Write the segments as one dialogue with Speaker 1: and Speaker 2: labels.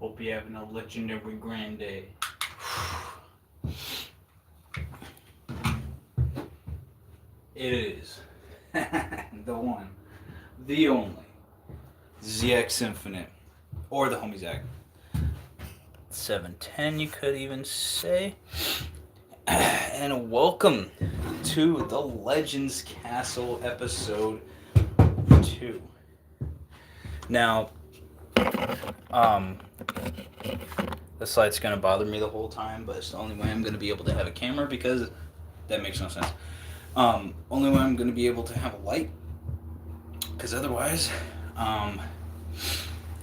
Speaker 1: Hope you're having a legendary grand day. It is the one, the only ZXinfinite, or the homie Zach. 710, you could even say. And welcome to the Legends Castle episode 2. Now, this light's gonna bother me the whole time, but it's the only way I'm gonna be able to have a camera because that makes no sense. Only way I'm gonna be able to have a light, because otherwise, I'm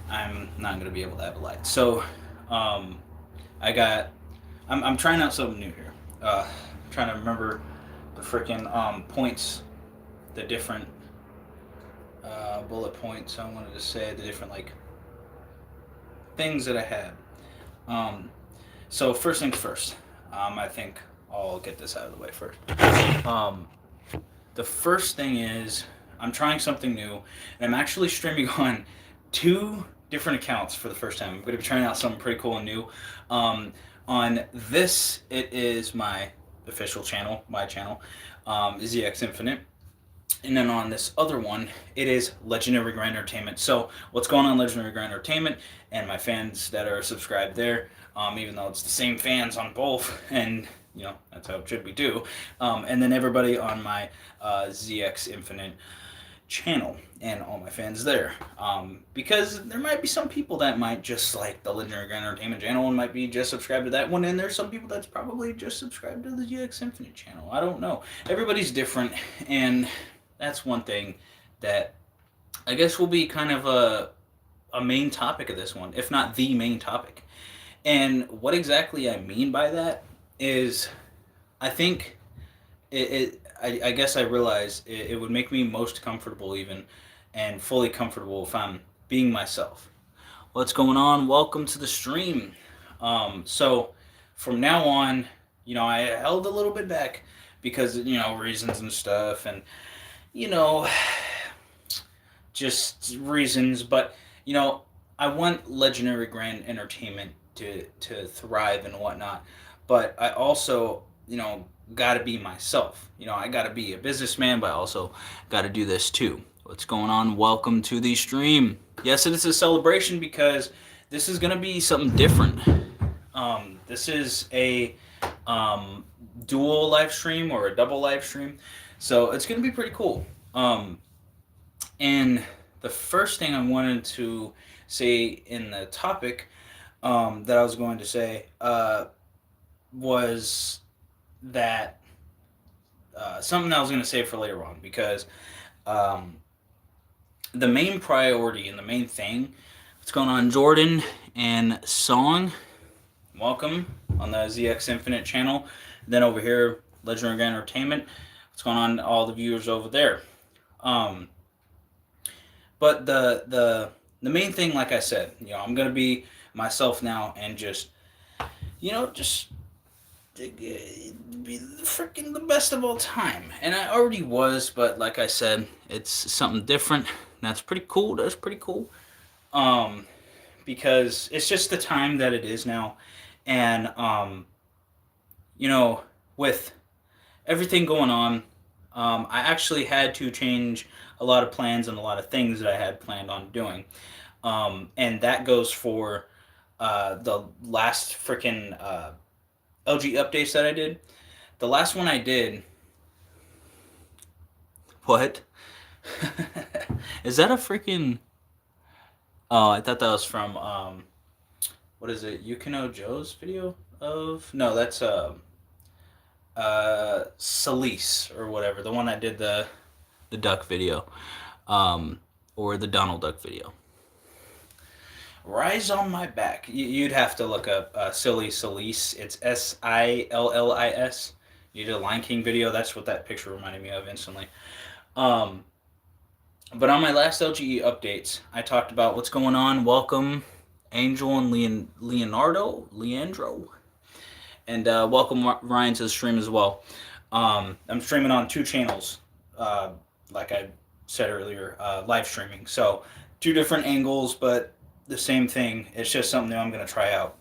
Speaker 1: not gonna be able to have a light. So, I'm trying out something new here. Trying to remember the freaking points, the different bullet points. I wanted to say the different things that I had. So first things first. I think I'll get this out of the way first. The first thing is I'm trying something new, and I'm actually streaming on 2 different accounts for the first time. I'm going to be trying out something pretty cool and new. On this, it is my official channel, my channel, ZXinfinite. And then on this other one, it is Legendary Grand Entertainment. So what's going on Legendary Grand Entertainment and my fans that are subscribed there, even though it's the same fans on both, and you know, that's how it should be too. And then everybody on my ZXinfinite channel and all my fans there. Because there might be some people that might just like the Legendary Grand Entertainment channel and might be just subscribed to that one, and there's some people that's probably just subscribed to the ZXinfinite channel. I don't know. Everybody's different, and that's one thing that I guess will be kind of a main topic of this one, if not the main topic. And what exactly I mean by that is, I think I guess I realize it would make me most comfortable even, and fully comfortable, if I'm being myself. What's going on? Welcome to the stream. So from now on, you know, I held a little bit back because, you know, reasons and stuff, and you know, just reasons, but you know, I want Legendary Grand Entertainment to thrive and whatnot, but I also, you know, gotta be myself. You know, I gotta be a businessman, but I also gotta do this too. What's going on? Welcome to the stream. Yes, it is a celebration because this is gonna be something different. This is a dual live stream or a double live stream, so it's gonna be pretty cool. And the first thing I wanted to say in the topic that I was going to say was that something I was going to say for later on, because the main priority and the main thing, what's going on, Jordan and Song, welcome on the ZXinfinite channel. Then over here, Legendary Grand Entertainment, what's going on, all the viewers over there. But the main thing, like I said, you know, I'm going to be myself now and just, you know, just be freaking the best of all time. And I already was, but like I said, it's something different. That's pretty cool. That's pretty cool. Because it's just the time that it is now. And, you know, with everything going on, I actually had to change a lot of plans and a lot of things that I had planned on doing. And that goes for the last freaking LG updates that I did. The last one I did... What? Is that a freaking... Oh, I thought that was from... what is it? Yukino Joe's video of... No, that's... Celise or whatever, the one that did the duck video, or the Donald Duck video. Rise on My Back. You'd have to look up Silly Celise. It's Sillis. You did a Lion King video. That's what that picture reminded me of instantly. But on my last LGE updates, I talked about what's going on. Welcome, Angel and Leandro. And welcome, Ryan, to the stream as well. I'm streaming on 2 channels, like I said earlier, live streaming. So 2 different angles, but the same thing. It's just something new I'm going to try out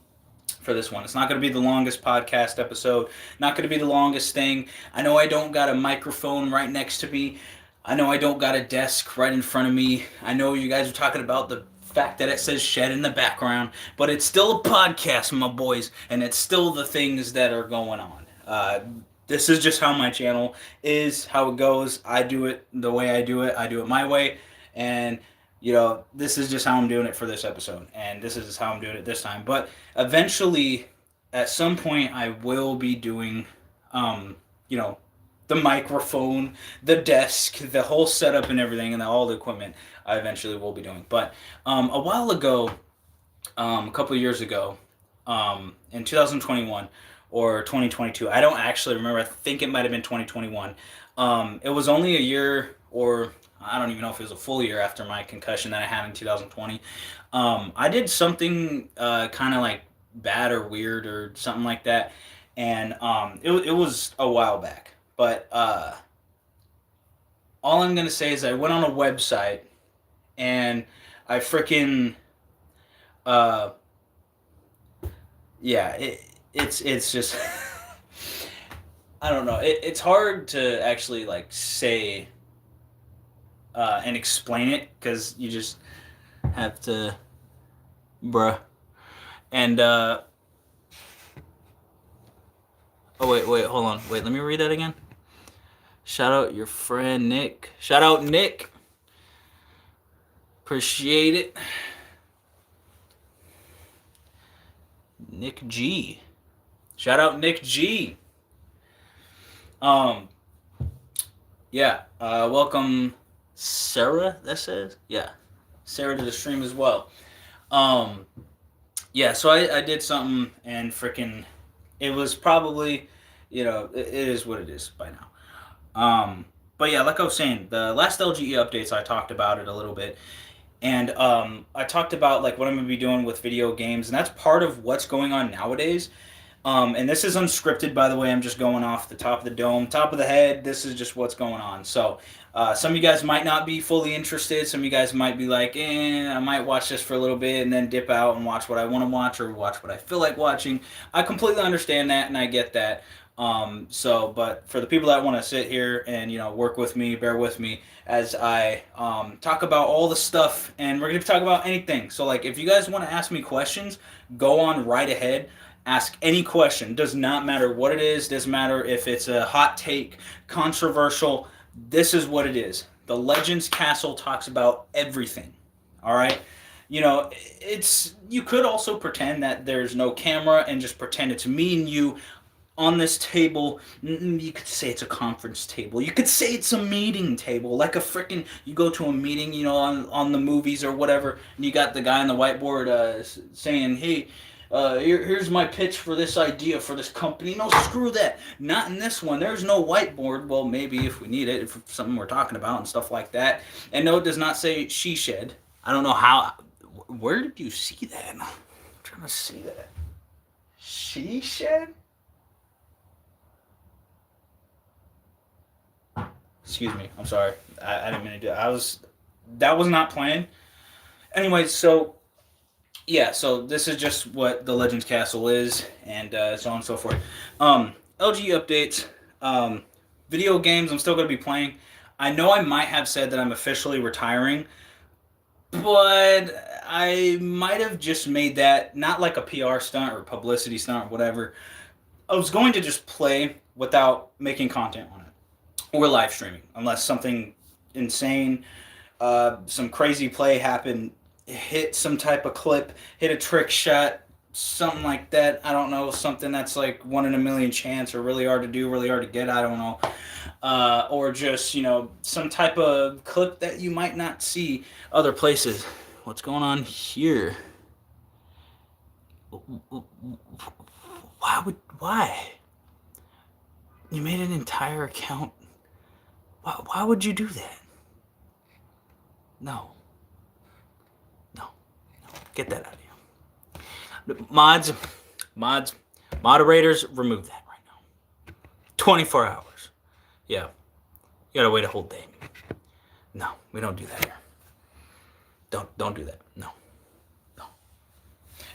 Speaker 1: for this one. It's not going to be the longest podcast episode, not going to be the longest thing. I know I don't got a microphone right next to me. I know I don't got a desk right in front of me. I know you guys are talking about the fact that it says shed in the background, but it's still a podcast, my boys, and it's still the things that are going on. This is just how my channel is, how it goes. I do it the way I do it my way, and this is just how I'm doing it for this episode, and this is how I'm doing it this time. But eventually, at some point, I will be doing, the microphone, the desk, the whole setup and everything, and all the equipment I eventually will be doing. But a while ago, a couple of years ago, in 2021 or 2022, I don't actually remember. I think it might have been 2021. It was only a year, or I don't even know if it was a full year after my concussion that I had in 2020. I did something kind of like bad or weird or something like that, and it was a while back. But all I'm gonna say is I went on a website and I freaking yeah, it's just I don't know. It's hard to actually like say and explain it because you just have to, bruh. And oh wait, hold on. Wait, let me read that again. Shout out your friend Nick. Shout out Nick. Appreciate it. Nick G. Shout out Nick G. Yeah. Welcome Sarah, that says? Yeah. Sarah to the stream as well. Yeah, so I did something and freaking it was probably, it is what it is by now. But yeah, like I was saying, the last LGE updates, I talked about it a little bit. And I talked about like what I'm going to be doing with video games, and that's part of what's going on nowadays. And this is unscripted, by the way. I'm just going off the top of the dome, top of the head. This is just what's going on. So some of you guys might not be fully interested. Some of you guys might be like, I might watch this for a little bit and then dip out and watch what I want to watch or watch what I feel like watching. I completely understand that, and I get that. But for the people that want to sit here and, work with me, bear with me as I talk about all the stuff, and we're going to talk about anything. So, like, if you guys want to ask me questions, go on right ahead. Ask any question. Does not matter what it is. Doesn't matter if it's a hot take, controversial. This is what it is. The Legends Castle talks about everything. All right? You could also pretend that there's no camera and just pretend it's me and you on this table. You could say it's a conference table. You could say it's a meeting table, like a freaking, you go to a meeting, on the movies or whatever, and you got the guy on the whiteboard saying, hey, here's my pitch for this idea for this company. No, screw that. Not in this one. There's no whiteboard. Well, maybe if we need it, if it's something we're talking about and stuff like that. And no, it does not say she shed. I don't know how. Where did you see that? I'm trying to see that. She shed? Excuse me. I'm sorry. I didn't mean to do that. That was not planned. Anyway, so yeah, so this is just what the Legends Castle is, and so on and so forth. LG updates, video games I'm still going to be playing. I know I might have said that I'm officially retiring, but I might have just made that not like a PR stunt or publicity stunt or whatever. I was going to just play without making content on it or live streaming, unless something insane, some crazy play happened. Hit some type of clip, hit a trick shot, something like that. I don't know, something that's like 1 in a million chance or really hard to do, really hard to get. I don't know. Or just, some type of clip that you might not see other places. What's going on here? Why? You made an entire account. Why would you do that? No. Get that out of here. Moderators, remove that right now. 24 hours. Yeah. You gotta wait a whole day. No, we don't do that here. Don't do that. No.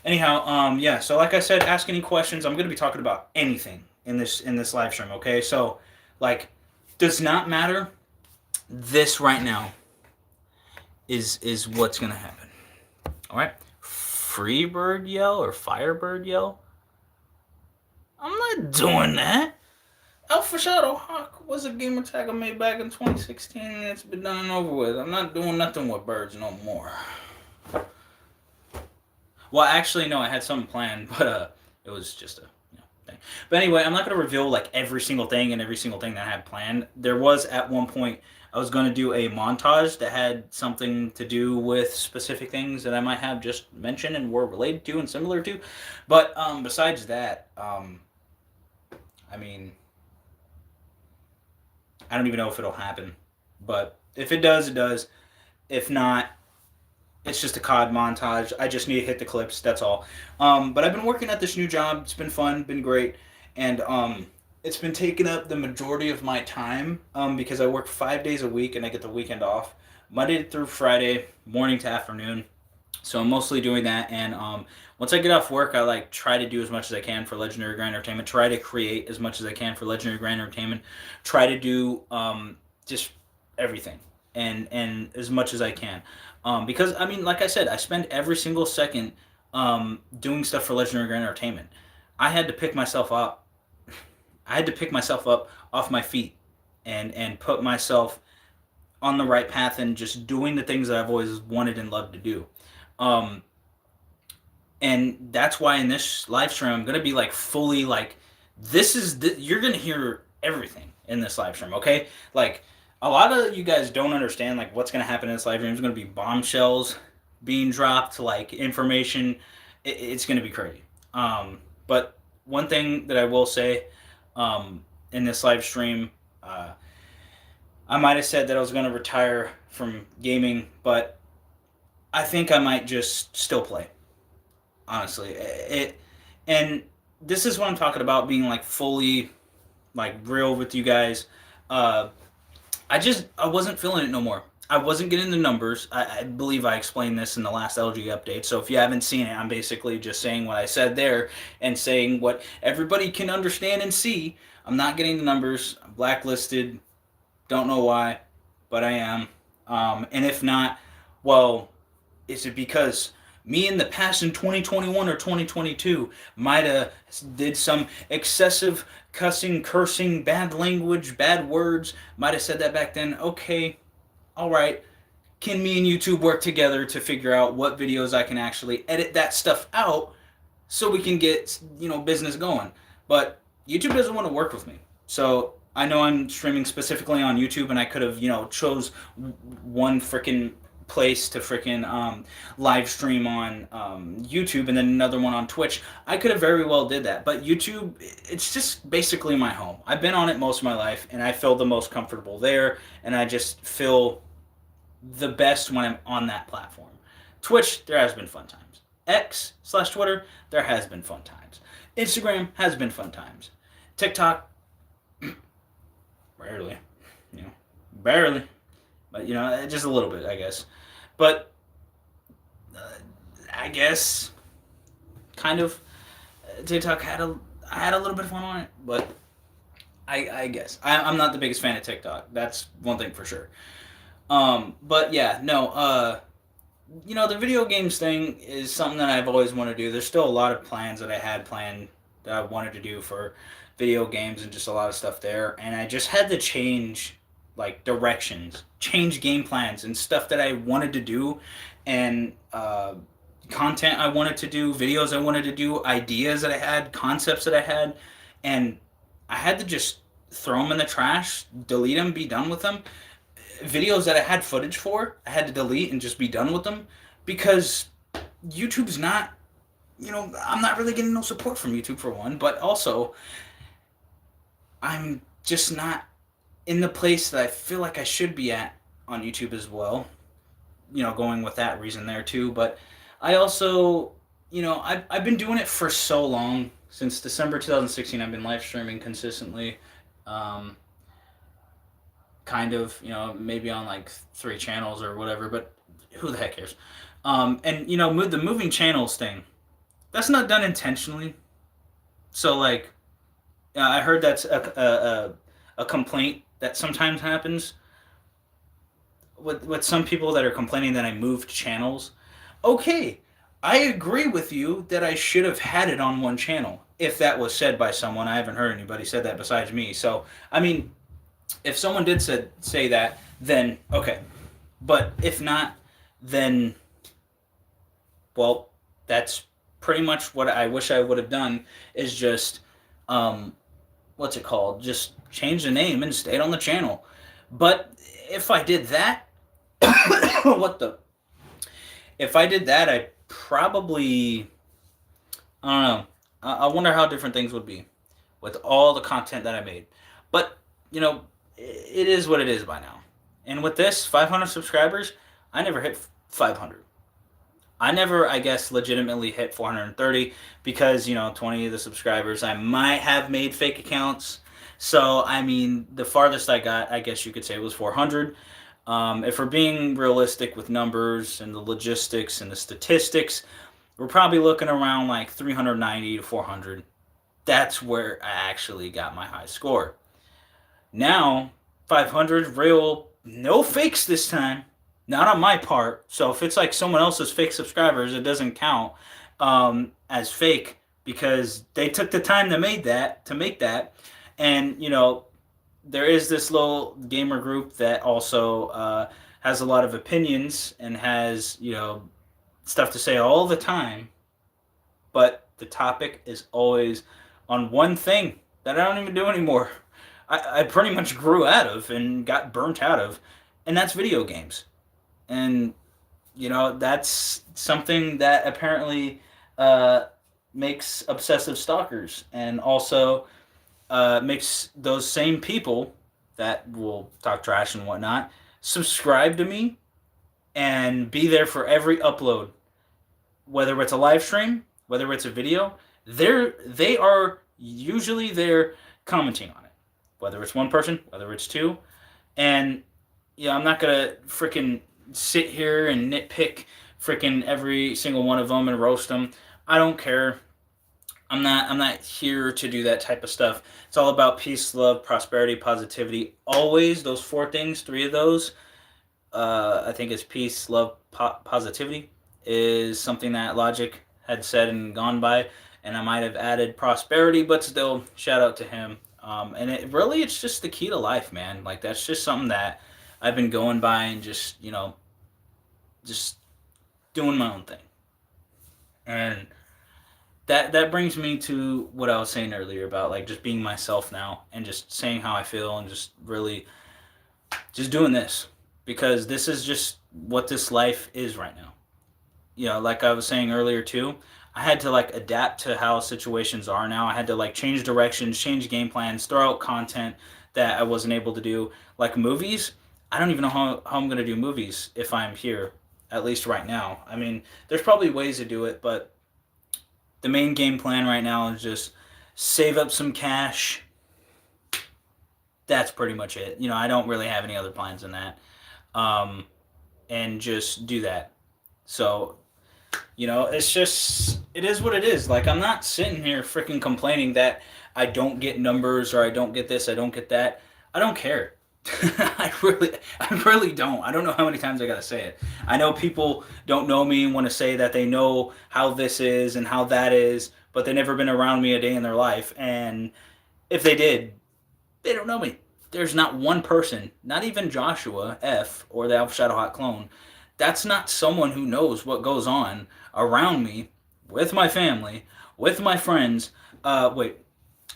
Speaker 1: Anyhow, yeah. So like I said, ask any questions. I'm gonna be talking about anything in this live stream. Okay, so like, does not matter. This right now is what's gonna happen. All right, Freebird yell or Firebird yell. I'm not doing that. Alpha Shadow Hawk was a gamer tag I made back in 2016, and it's been done and over with. I'm not doing nothing with birds no more. Well, actually, no, I had something planned, but it was just a thing. But anyway, I'm not going to reveal like every single thing and every single thing that I had planned. There was at one point I was going to do a montage that had something to do with specific things that I might have just mentioned and were related to and similar to. But besides that, I mean, I don't even know if it'll happen. But if it does, it does. If not, it's just a COD montage. I just need to hit the clips. That's all. But I've been working at this new job. It's been fun, been great, and it's been taking up the majority of my time because I work 5 days a week and I get the weekend off, Monday through Friday, morning to afternoon. So I'm mostly doing that, and once I get off work, I like try to do as much as I can for Legendary Grand Entertainment. Try to create as much as I can for Legendary Grand Entertainment. Try to do just everything and as much as I can. Because I mean, like I said, I spend every single second doing stuff for Legendary Grand Entertainment. I had to pick myself up. I had to pick myself up off my feet and put myself on the right path and just doing the things that I've always wanted and loved to do. Um, and that's why in this live stream I'm gonna be like fully like you're gonna hear everything in this live stream. Okay, like a lot of you guys don't understand like what's gonna happen in this live stream. There's gonna be bombshells being dropped, like information. It's gonna be crazy. But one thing that I will say in this live stream, I might have said that I was gonna retire from gaming, but I think I might just still play. Honestly, and this is what I'm talking about being like fully like real with you guys. Uh, I wasn't feeling it no more. I wasn't getting the numbers. I believe I explained this in the last LG update. So if you haven't seen it, I'm basically just saying what I said there and saying what everybody can understand and see. I'm not getting the numbers. I'm blacklisted. Don't know why, but I am. And if not, well, is it because me in the past in 2021 or 2022 might have did some excessive cussing, cursing, bad language, bad words, might have said that back then? Okay, all right. Can me and YouTube work together to figure out what videos I can actually edit that stuff out so we can get, business going? But YouTube doesn't want to work with me. So I know I'm streaming specifically on YouTube, and I could have, chose one freaking place to freaking live stream on YouTube and then another one on Twitch. I could have very well did that, but YouTube, it's just basically my home. I've been on it most of my life, and I feel the most comfortable there, and I just feel the best when I'm on that platform. Twitch, there has been fun times. X/Twitter, there has been fun times. Instagram has been fun times. TikTok, rarely, barely, but just a little bit, I guess. But I guess kind of TikTok I had a little bit of fun on it, but I guess I'm not the biggest fan of TikTok. That's one thing for sure. But yeah, no. The video games thing is something that I've always wanted to do. There's still a lot of plans that I had planned that I wanted to do for video games and just a lot of stuff there, and I just had to change like directions, change game plans and stuff that I wanted to do, and content I wanted to do, videos I wanted to do, ideas that I had, concepts that I had, and I had to just throw them in the trash, delete them, be done with them. Videos that I had footage for, I had to delete and just be done with them because YouTube's not, I'm not really getting no support from YouTube for one, but also I'm just not in the place that I feel like I should be at on YouTube as well. Going with that reason there too. But I also, I've been doing it for so long. Since December 2016, I've been live streaming consistently. Kind of, maybe on like 3 channels or whatever, but who the heck cares? And, the moving channels thing, that's not done intentionally. So like, I heard that's a complaint that sometimes happens with some people that are complaining that I moved channels. Okay, I agree with you that I should have had it on one channel. If that was said by someone, I haven't heard anybody said that besides me. So I mean, if someone did say that, then okay. But if not, then well, that's pretty much what I wish I would have done. Is just um, what's it called? Just change the name and stayed on the channel. But if I did that, what the? If I did that, I probably I don't know. I wonder how different things would be with all the content that I made. But you know, it is what it is by now. And with this 500 subscribers, I never hit 500. I never, I guess, legitimately hit 430 because, 20 of the subscribers I might have made fake accounts. So, I mean, the farthest I got, I guess you could say, was 400. If we're being realistic with numbers and the logistics and the statistics, we're probably looking around like 390 to 400. That's where I actually got my high score. Now, 500 real, no fakes this time. Not on my part. So if it's like someone else's fake subscribers, it doesn't count as fake because they took the time to make that. And there is this little gamer group that also has a lot of opinions and has stuff to say all the time, but the topic is always on one thing that I don't even do anymore. I pretty much grew out of and got burnt out of, and that's video games. And that's something that apparently uh, makes obsessive stalkers, and also makes those same people that will talk trash and whatnot subscribe to me and be there for every upload, whether it's a live stream, whether it's a video. They are usually there commenting on it, whether it's one person, whether it's two. And I'm not gonna freaking sit here and nitpick freaking every single one of them and roast them. I don't care. I'm not here to do that type of stuff. It's all about peace, love, prosperity, positivity. Always those four things, three of those. I think it's peace, love, positivity is something that Logic had said and gone by, and I might have added prosperity, but still, shout out to him. And it's just the key to life, man. Like that's just something that I've been going by and just doing my own thing. And that brings me to what I was saying earlier about like just being myself now and just saying how I feel and just really just doing this because this is just what this life is right now. Like I was saying earlier too, I had to like adapt to how situations are now. I had to like change directions, change game plans, throw out content that I wasn't able to do. Like movies, I don't even know how I'm going to do movies if I'm here, at least right now. I mean, there's probably ways to do it, but the main game plan right now is just save up some cash. That's pretty much it. I don't really have any other plans than that. Um, and just do that. So, it is what it is. Like, I'm not sitting here freaking complaining that I don't get numbers or I don't get this, I don't get that. I don't care. I really don't. I don't know how many times I gotta say it. I know people don't know me and want to say that they know how this is and how that is, but they've never been around me a day in their life. And if they did, they don't know me. There's not one person, not even Joshua F or the Alpha Shadow Hot clone. That's not someone who knows what goes on around me, with my family, with my friends. Wait,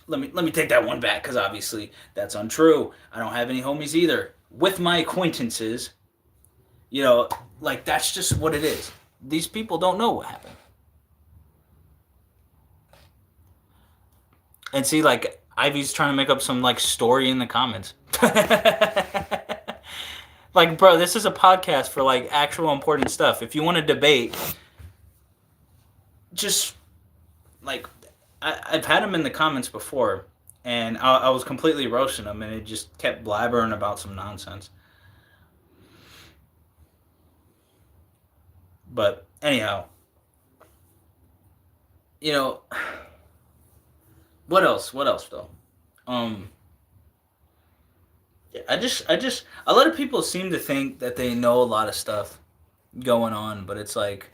Speaker 1: let me take that one back because obviously that's untrue. I don't have any homies either. With my acquaintances, like that's just what it is. These people don't know what happened. And see, like Ivy's trying to make up some like story in the comments. Like, bro, this is a podcast for like actual important stuff. If you want to debate, just like I've had him in the comments before, and I was completely roasting him, and it just kept blabbering about some nonsense. But anyhow, you know, what else? What else though? Um, a lot of people seem to think that they know a lot of stuff going on, but it's like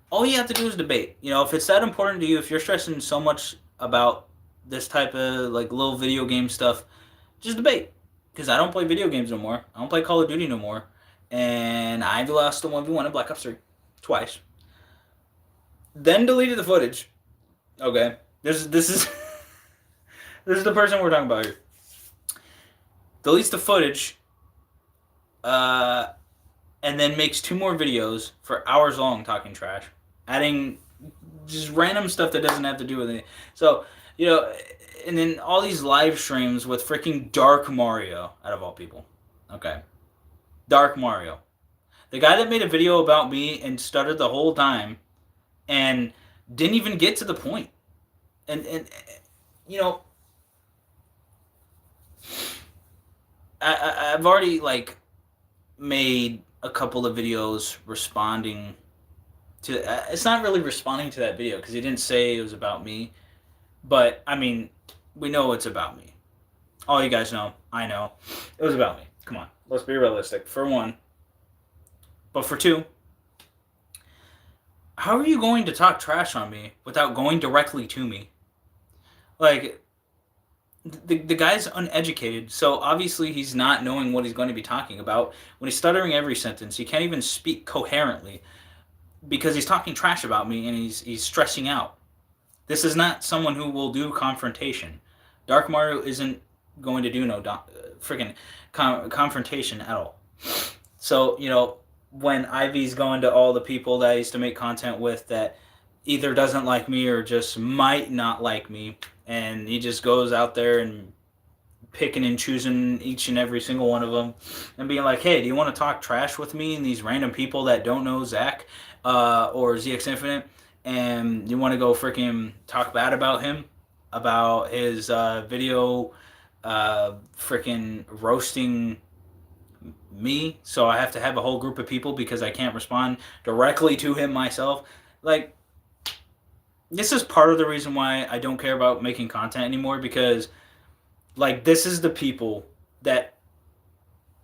Speaker 1: all you have to do is debate. You know, if it's that important to you, if you're stressing so much about this type of like little video game stuff, just debate. Because I don't play video games no more. I don't play Call of Duty no more, and I've lost the 1v1 in Black Ops 3 twice. Then deleted the footage. Okay, this is this is the person we're talking about here. Deletes the footage, uh, and then makes 2 more videos for hours long talking trash, adding just random stuff that doesn't have to do with it. So, you know, and then all these live streams with freaking Dark Mario, out of all people. Okay. Dark Mario. The guy that made a video about me and stuttered the whole time and didn't even get to the point. And you know, I've already like made a couple of videos responding to. It's not really responding to that video because he didn't say it was about me, but I mean, we know it's about me. All you guys know, I know, it was about me. Come on, let's be realistic. For one, but for two, how are you going to talk trash on me without going directly to me? Like, the guy's uneducated, so obviously he's not knowing what he's going to be talking about. When he's stuttering every sentence, he can't even speak coherently because he's talking trash about me and he's stressing out. This is not someone who will do confrontation. Dark Mario isn't going to do no freaking confrontation at all. So, you know, when Ivy's going to all the people that I used to make content with that either doesn't like me or just might not like me, and he just goes out there and picking and choosing each and every single one of them and being like, hey, do you want to talk trash with me and these random people that don't know Zach or ZXinfinite, and you want to go freaking talk bad about him, about his video freaking roasting me, so I have to have a whole group of people because I can't respond directly to him myself. Like, this is part of the reason why I don't care about making content anymore, because like this is the people that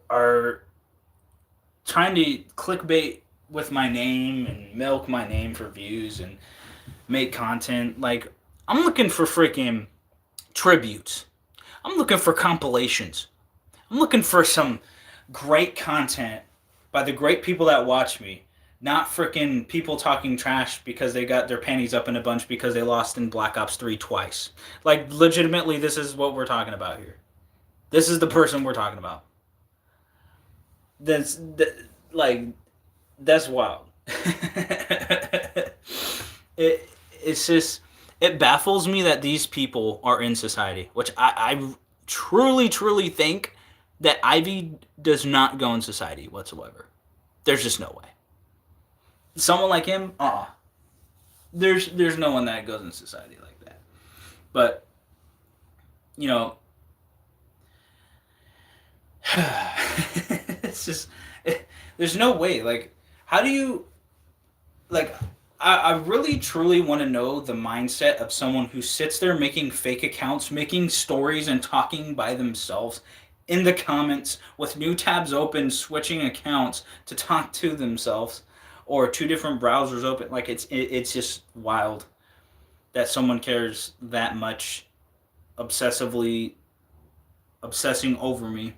Speaker 1: are trying to clickbait with my name and milk my name for views and make content. Like, I'm looking for freaking tributes. I'm looking for compilations. I'm looking for some great content by the great people that watch me. Not freaking people talking trash because they got their panties up in a bunch because they lost in Black Ops 3 twice. Like, legitimately, this is what we're talking about here. This is the person we're talking about. That's wild. It's just, it baffles me that these people are in society, which I truly think that Ivy does not go in society whatsoever. There's just no way. Someone like him, there's no one that goes in society like that. But, you know, it's just, there's no way. Like, how do you, like, I really truly want to know the mindset of someone who sits there making fake accounts, making stories and talking by themselves in the comments with new tabs open, switching accounts to talk to themselves, or 2 different browsers open. Like, it's just wild that someone cares that much, obsessing over me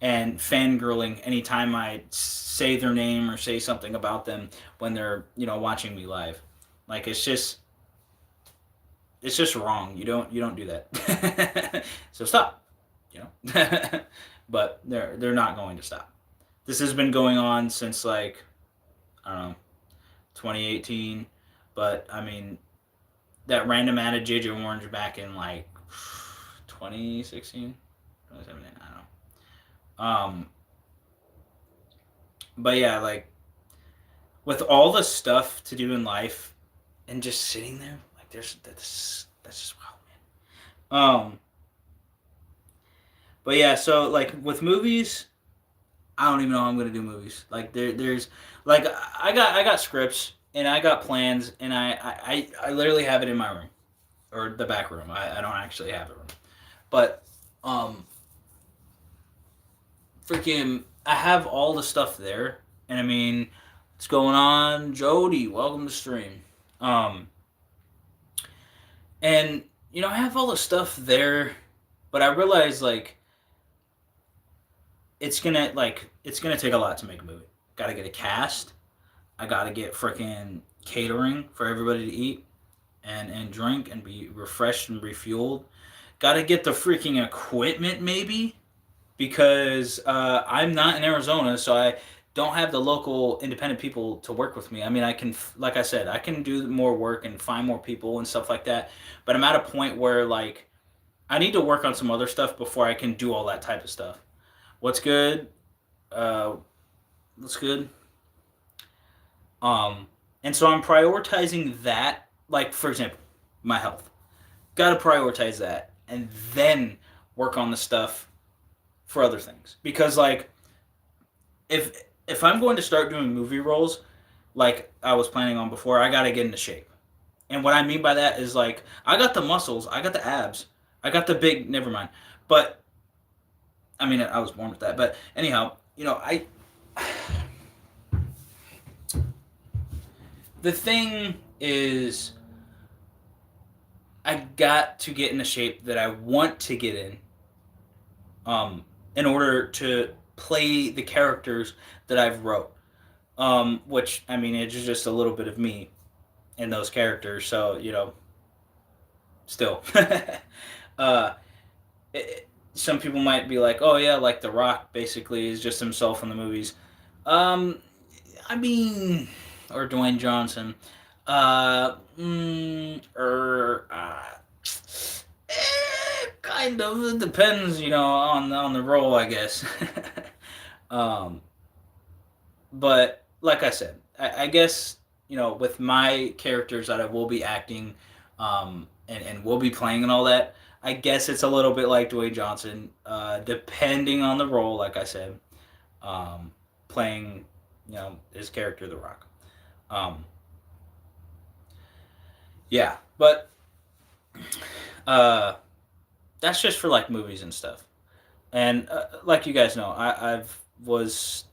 Speaker 1: and fangirling anytime I say their name or say something about them when they're, you know, watching me live. Like, it's just wrong. You don't do that. So stop, you know. But they're not going to stop. This has been going on since, like, I don't know, 2018. But I mean, that random added JJ Orange back in like 2016, 2017, I don't know. But yeah, like, with all the stuff to do in life and just sitting there, like, that's just wild, man. But yeah, so like with movies, I don't even know how I'm gonna do movies. Like, there's like I got scripts and I got plans, and I literally have it in my room, or the back room. I don't actually have a room, but freaking, I have all the stuff there, and I mean, what's going on, Jody? Welcome to stream. Um, and I have all the stuff there, but I realize like it's gonna take a lot to make a movie. Got to get a cast. I got to get freaking catering for everybody to eat and drink and be refreshed and refueled. Got to get the freaking equipment maybe because I'm not in Arizona, so I don't have the local independent people to work with me. I mean, I can, like I said, I can do more work and find more people and stuff like that. But I'm at a point where like I need to work on some other stuff before I can do all that type of stuff. What's good? Uh, what's good? Um, and so I'm prioritizing that. Like for example, my health. Got to prioritize that, and then work on the stuff for other things. Because like if I'm going to start doing movie roles, like I was planning on before, I got to get into shape. And what I mean by that is like I got the muscles, I got the abs, I got the big. Never mind. But I mean, I was born with that. But anyhow, I the thing is I got to get in the shape that I want to get in order to play the characters that I've wrote. Which I mean, it's just a little bit of me in those characters. So still, uh, some people might be like, "Oh yeah, like The Rock basically is just himself in the movies." Um, I mean, or Dwayne Johnson. Or kind of. It depends, on the role, I guess. um, but like I said, I guess with my characters that I will be acting, and will be playing and all that. I guess it's a little bit like Dwayne Johnson, depending on the role. Like I said, playing his character, The Rock. Um, yeah, but uh, that's just for like movies and stuff. And like you guys know, I've was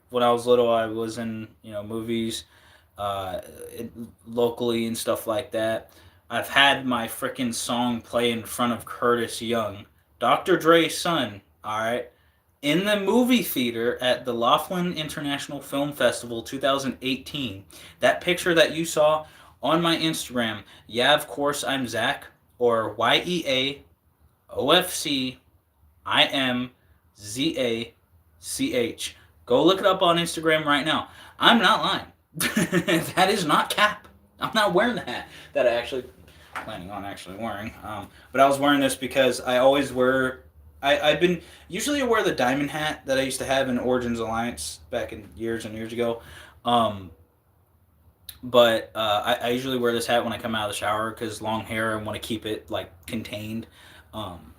Speaker 1: when I was little, I was in movies, uh, locally and stuff like that. I've had my freaking song play in front of Curtis Young, Dr. Dre's son. All right, in the movie theater at the Laughlin International Film Festival 2018. That picture that you saw on my Instagram, yeah, of course I'm Zach, or YeaOFCIMZACH. Go look it up on Instagram right now. I'm not lying. That is not cap. I'm not wearing the hat that I actually planning on actually wearing. But I was wearing this because I always wear. I've been usually I wear the diamond hat that I used to have in Origins Alliance back in years and years ago. Um, but I usually wear this hat when I come out of the shower because long hair, I want to keep it like contained. Um,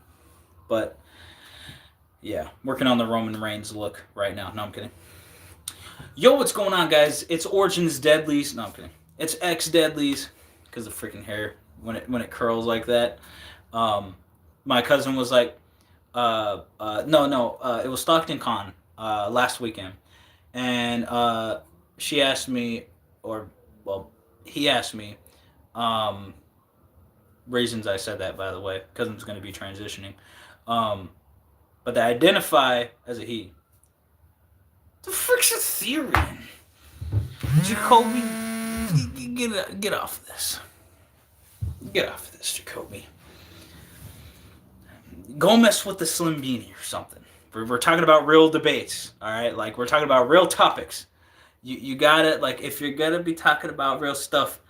Speaker 1: but yeah, working on the Roman Reigns look right now. No, I'm kidding. Yo, what's going on, guys? It's Origins Deadlies. No, I'm kidding. It's X Deadlies because of freaking hair when it curls like that. My cousin was like, no, it was Stockton Con last weekend, and she asked me, or well, he asked me, um, reasons I said that, by the way, cousin's going to be transitioning, um, but they identify as a he. The frick's a Therian? Jacoby, get off of this. Get off of this, Jacoby. Go mess with the Slim Beanie or something. We're talking about real debates, all right? Like, we're talking about real topics. You gotta, like, if you're gonna be talking about real stuff,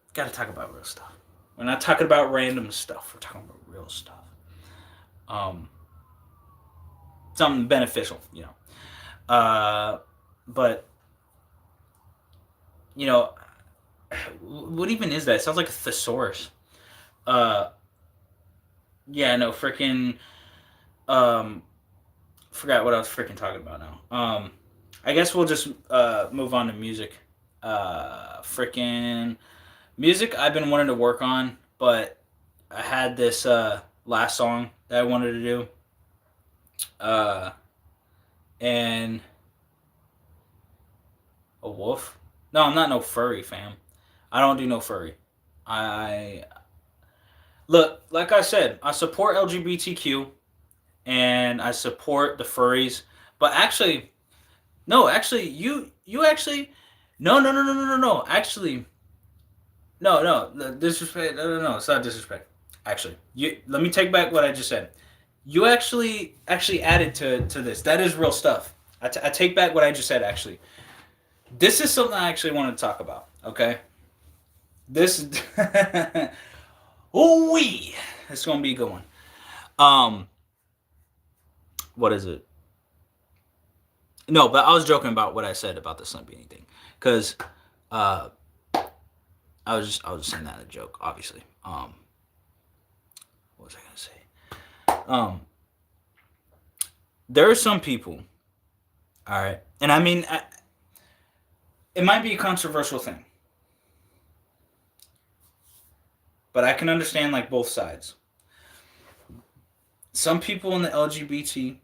Speaker 1: you gotta talk about real stuff. We're not talking about random stuff. We're talking about real stuff. Something beneficial. But, what even is that? It sounds like a thesaurus. Yeah, no, freaking, um, forgot what I was freaking talking about now. I guess we'll just move on to music. Freaking music I've been wanting to work on, but I had this last song that I wanted to do. Uh, and a wolf? No, I'm not no furry, fam. I don't do no furry. I look, like I said, I support LGBTQ and I support the furries, but actually, no, actually, you actually, no. Actually, no, disrespect. No, it's not disrespect. Actually, you let me take back what I just said. You actually added to this. That is real stuff. I take back what I just said. Actually, this is something I actually want to talk about. Okay, this. Oh wee, it's gonna be a good one. Um, what is it? No, but I was joking about what I said about the sun being thing, because uh, I was just saying that in a joke, obviously. What was I gonna say? There are some people, all right, and I mean, it might be a controversial thing, but I can understand like both sides. Some people in the LGBT,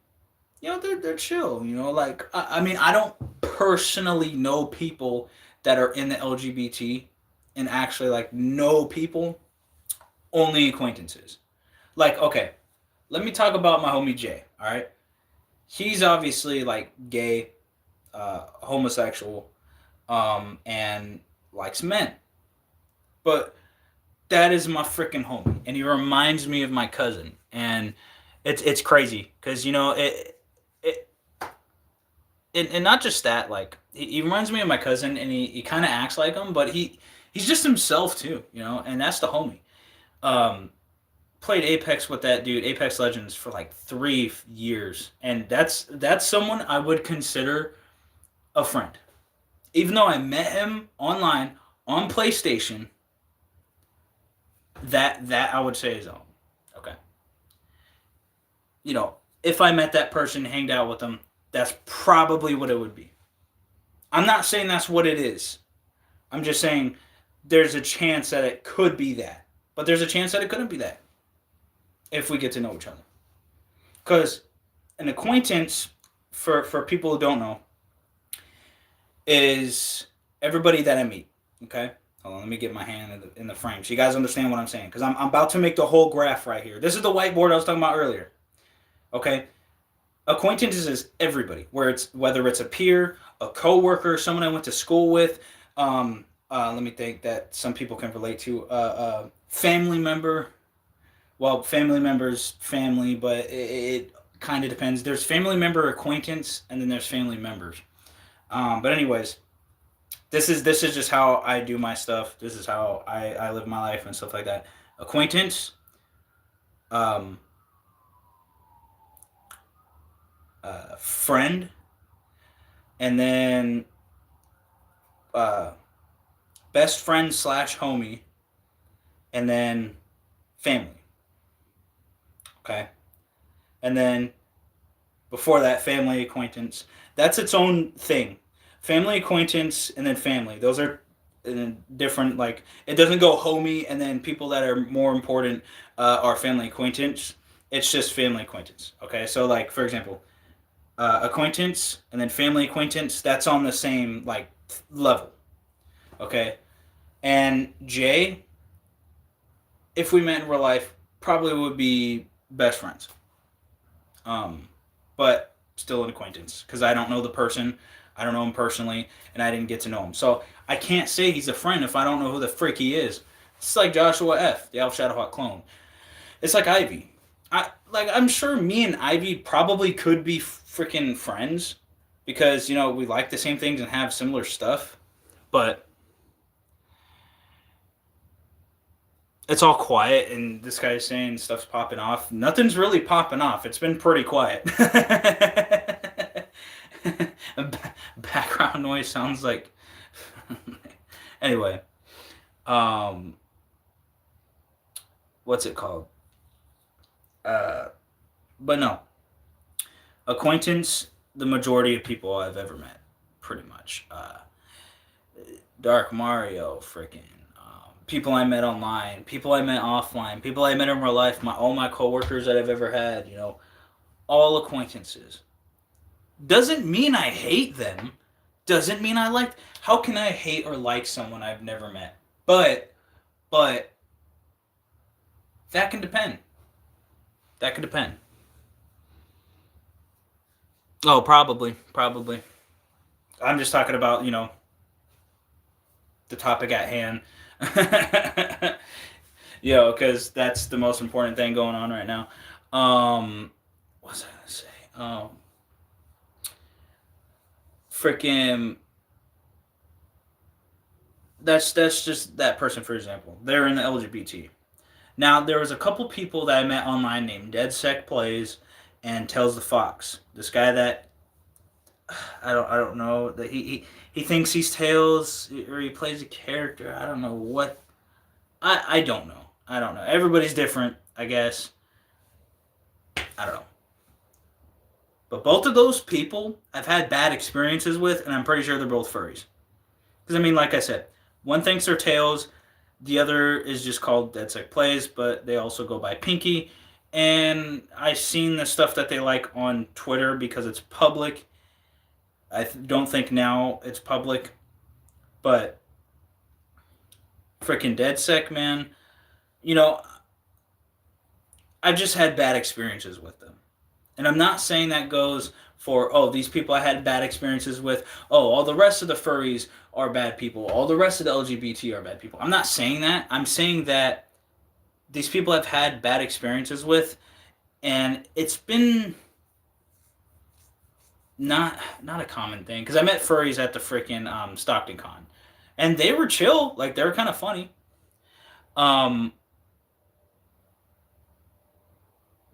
Speaker 1: they're chill. Like I mean, I don't personally know people that are in the LGBT and actually like know people, only acquaintances. Like, okay, let me talk about my homie Jay. All right, he's obviously like gay, homosexual, and likes men. But that is my freaking homie, and he reminds me of my cousin, and it's crazy because it and not just that, like he reminds me of my cousin, and he kind of acts like him, but he's just himself too, and that's the homie. Um, Played Apex with that dude, Apex Legends, for like 3 years, and that's someone I would consider a friend, even though I met him online on PlayStation. That I would say is home. Okay, if I met that person, hanged out with them, that's probably what it would be. I'm not saying that's what it is. I'm just saying there's a chance that it could be that, but there's a chance that it couldn't be that if we get to know each other. Because an acquaintance, for people who don't know, is everybody that I meet. Okay, hold on, let me get my hand in the frame so you guys understand what I'm saying. Because I'm about to make the whole graph right here. This is the whiteboard I was talking about earlier. Okay, acquaintances is everybody, whether it's a peer, a coworker, someone I went to school with. Let me think that some people can relate to. Family member. Well, family members, family, but it kind of depends. There's family member acquaintance, and then there's family members. But anyways, this is just how I do my stuff. This is how I live my life and stuff like that. Acquaintance, um, friend, and then uh, best friend slash homie, and then family. Okay, and then before that, family acquaintance. That's its own thing. Family acquaintance and then family. Those are different. Like it doesn't go homie and then people that are more important are family acquaintance. It's just family acquaintance. Okay, so like for example, acquaintance and then family acquaintance. That's on the same like level. Okay, and Jay, if we met in real life, probably would be best friends. Um, but still an acquaintance because I don't know the person, I don't know him personally, and I didn't get to know him. So I can't say he's a friend if I don't know who the frick he is. It's like Joshua F, the Alpha Shadowhawk clone. It's like Ivy. I'm sure me and Ivy probably could be freaking friends because we like the same things and have similar stuff, but it's all quiet and this guy's saying stuff's popping off. Nothing's really popping off. It's been pretty quiet. Background noise sounds like anyway. Um what's it called? But no. Acquaintance, the majority of people I've ever met, pretty much. Dark Mario, freaking people I met online, people I met offline, people I met in real life, all my coworkers that I've ever had, all acquaintances. Doesn't mean I hate them. Doesn't mean I like. How can I hate or like someone I've never met? But that can depend. That can depend. Oh, probably. I'm just talking about the topic at hand. Because that's the most important thing going on right now. What was I gonna say? Freaking. That's just that person, for example. They're in the LGBT. Now there was a couple people that I met online named DeadSec Plays and Tells the Fox. This guy that I don't know that he thinks he's Tails or he plays a character. I don't know what. I don't know. I don't know. Everybody's different, I guess. I don't know. But both of those people I've had bad experiences with, and I'm pretty sure they're both furries. Because, I mean, like I said, one thinks they're Tails, the other is just called DeadSec Plays, but they also go by Pinky. And I've seen the stuff that they like on Twitter because it's public. I don't think now it's public, but freaking DeadSec, man, you know, I've just had bad experiences with them. And I'm not saying that goes for, oh, these people I had bad experiences with, oh, all the rest of the furries are bad people, all the rest of the LGBT are bad people. I'm not saying that. I'm saying that these people I've had bad experiences with, and it's been not a common thing. Because I met furries at the freaking Stockton Con, and they were chill. Like, they were kind of funny. Um,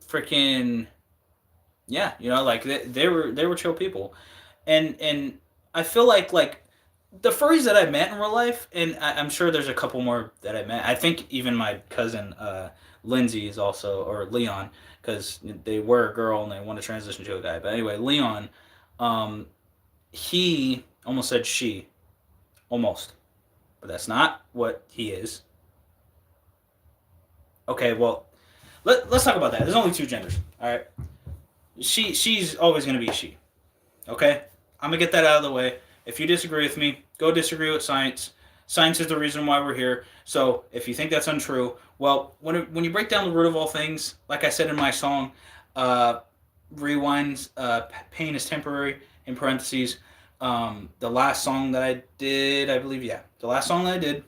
Speaker 1: freaking yeah, like they were chill people, and I feel like the furries that I met in real life, and I'm sure there's a couple more that I met. I think even my cousin Lindsay is also, or Leon, because they were a girl and they want to transition to a guy. But anyway, Leon, um, he almost said she, almost, but that's not what he is. Okay, well, let's talk about that. There's only two genders. All right, she's always gonna be she. Okay, I'm gonna get that out of the way. If you disagree with me, go disagree with science. Science is the reason why we're here. So if you think that's untrue, well, when you break down the root of all things, like I said in my song, uh, rewinds, pain is temporary. In parentheses, the last song that I did, I believe, yeah, the last song that I did,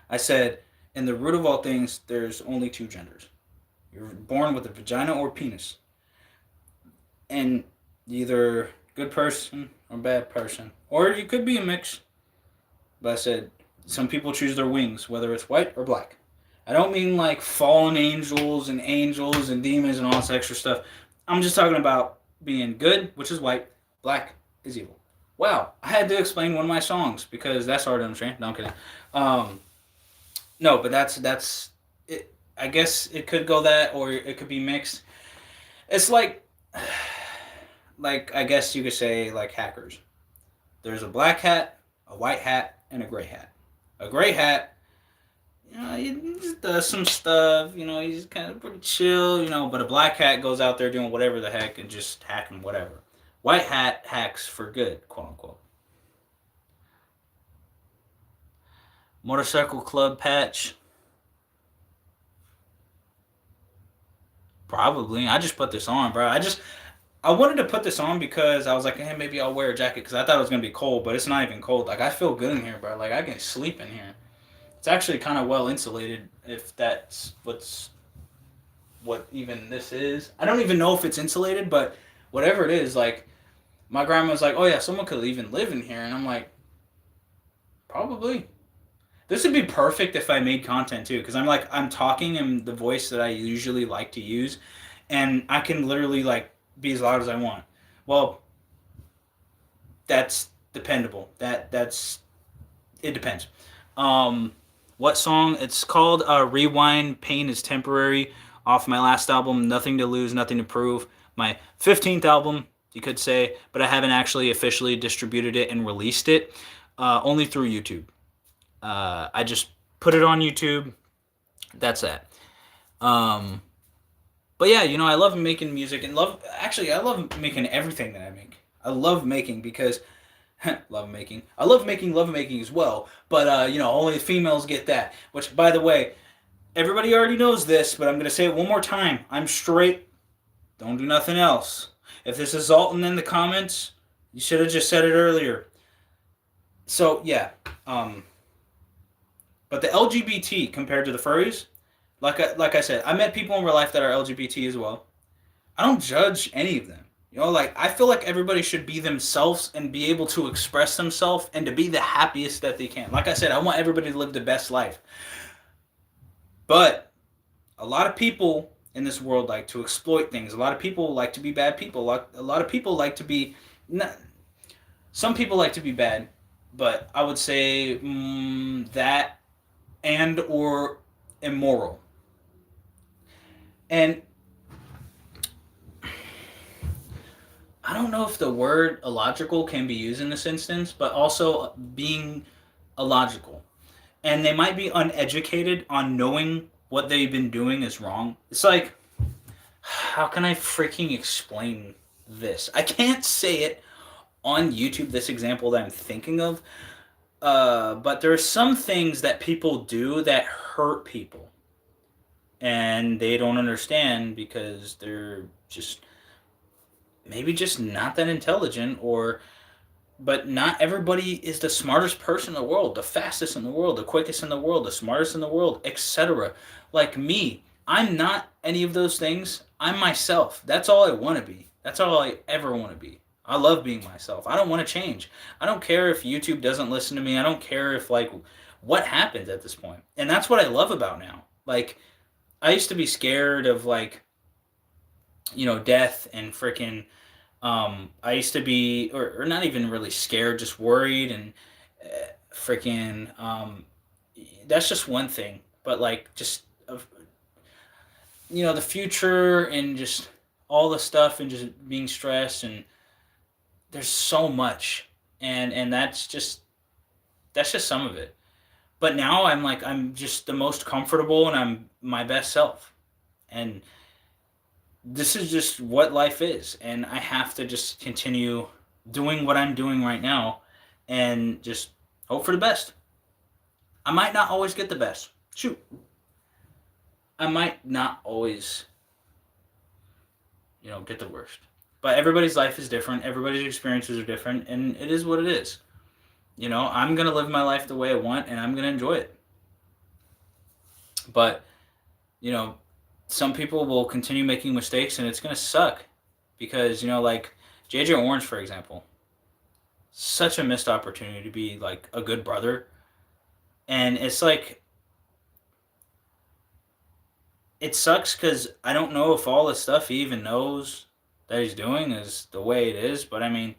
Speaker 1: I said, in the root of all things, there's only two genders. You're born with a vagina or penis, and either good person or bad person, or you could be a mix. But I said some people choose their wings, whether it's white or black. I don't mean like fallen angels and demons and all this extra stuff. I'm just talking about being good, which is white, black is evil. Wow, I had to explain one of my songs because that's hard to understand. No, I'm kidding. Um, no, but that's it. I guess it could go that, or it could be mixed. It's like I guess you could say like hackers. There's a black hat, a white hat, and a gray hat. A gray hat, he just does some stuff. He's kind of pretty chill. But a black hat goes out there doing whatever the heck and just hacking whatever. White hat hacks for good, quote unquote. Motorcycle club patch. Probably. I just put this on, bro. I wanted to put this on because I was like, hey, maybe I'll wear a jacket because I thought it was gonna be cold, but it's not even cold. Like, I feel good in here, bro. Like, I can sleep in here. It's actually kind of well insulated, if that's what even this is. I don't even know if it's insulated, but whatever it is, like, my grandma was like, oh yeah, someone could even live in here, and I'm like, probably. This would be perfect if I made content too, because I'm talking in the voice that I usually like to use, and I can literally like be as loud as I want. Well, that's dependable. That's it depends. Um, what song? It's called "Rewind." Pain is temporary. Off my last album, Nothing to Lose, Nothing to Prove. My 15th album, you could say, but I haven't actually officially distributed it and released it. only through YouTube. I just put it on YouTube. That's that. Um, but yeah, I love making music and I love making everything that I make. I love making because love making. I love making as well. But only females get that. Which, by the way, everybody already knows this, but I'm gonna say it one more time. I'm straight. Don't do nothing else. If this is Zoltan in the comments, you should have just said it earlier. So yeah, but the LGBT compared to the furries, like I said, I met people in real life that are LGBT as well. I don't judge any of them. I feel like everybody should be themselves and be able to express themselves and to be the happiest that they can. Like I said, I want everybody to live the best life. But a lot of people in this world like to exploit things. A lot of people like to be bad people. A lot of people like to be. Some people like to be bad, but I would say that and or immoral. And I don't know if the word illogical can be used in this instance, but also being illogical. And they might be uneducated on knowing what they've been doing is wrong. It's like, how can I freaking explain this? I can't say it on YouTube, this example that I'm thinking of, but there are some things that people do that hurt people. And they don't understand because they're just maybe just not that intelligent, but not everybody is the smartest person in the world, the fastest in the world, the quickest in the world, the smartest in the world, etc. Like me, I'm not any of those things. I'm myself. That's all I want to be. That's all I ever want to be. I love being myself. I don't want to change. I don't care if YouTube doesn't listen to me. I don't care if what happens at this point. And that's what I love about now. I used to be scared of death and freaking. I used to be, or not even really scared, just worried and freaking. That's just one thing, but just the future and just all the stuff and just being stressed and there's so much and that's just some of it. But now I'm just the most comfortable and I'm my best self. And this is just what life is. And I have to just continue doing what I'm doing right now and just hope for the best. I might not always get the best. Shoot. I might not always, get the worst. But everybody's life is different. Everybody's experiences are different. And it is what it is. I'm going to live my life the way I want and I'm going to enjoy it. But, some people will continue making mistakes and it's going to suck. Because, like JJ Orange, for example, such a missed opportunity to be a good brother. And it's it sucks because I don't know if all the stuff he even knows that he's doing is the way it is. But I mean,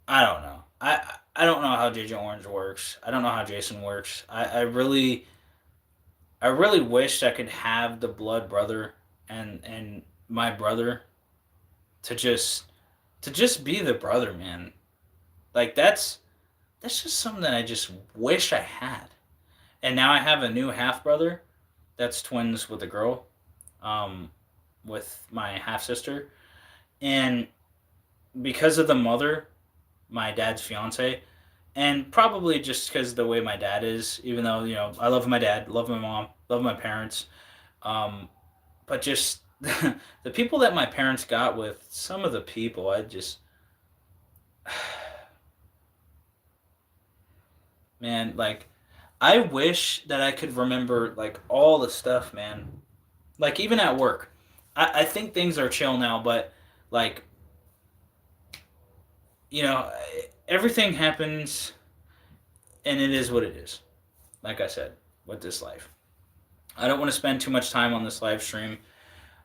Speaker 1: I don't know. I don't know how JJ Orange works. I don't know how Jason works. I really wish I could have the blood brother and my brother to just be the brother, man. That's just something that I just wish I had. And now I have a new half brother that's twins with a girl, with my half sister. And because of the mother, my dad's fiance, and probably just because the way my dad is, even though, I love my dad, love my mom, love my parents, but just the people that my parents got with, some of the people, man, I wish that I could remember, all the stuff, man. Even at work. I think things are chill now, but, everything happens, and it is what it is. Like I said, with this life. I don't want to spend too much time on this live stream.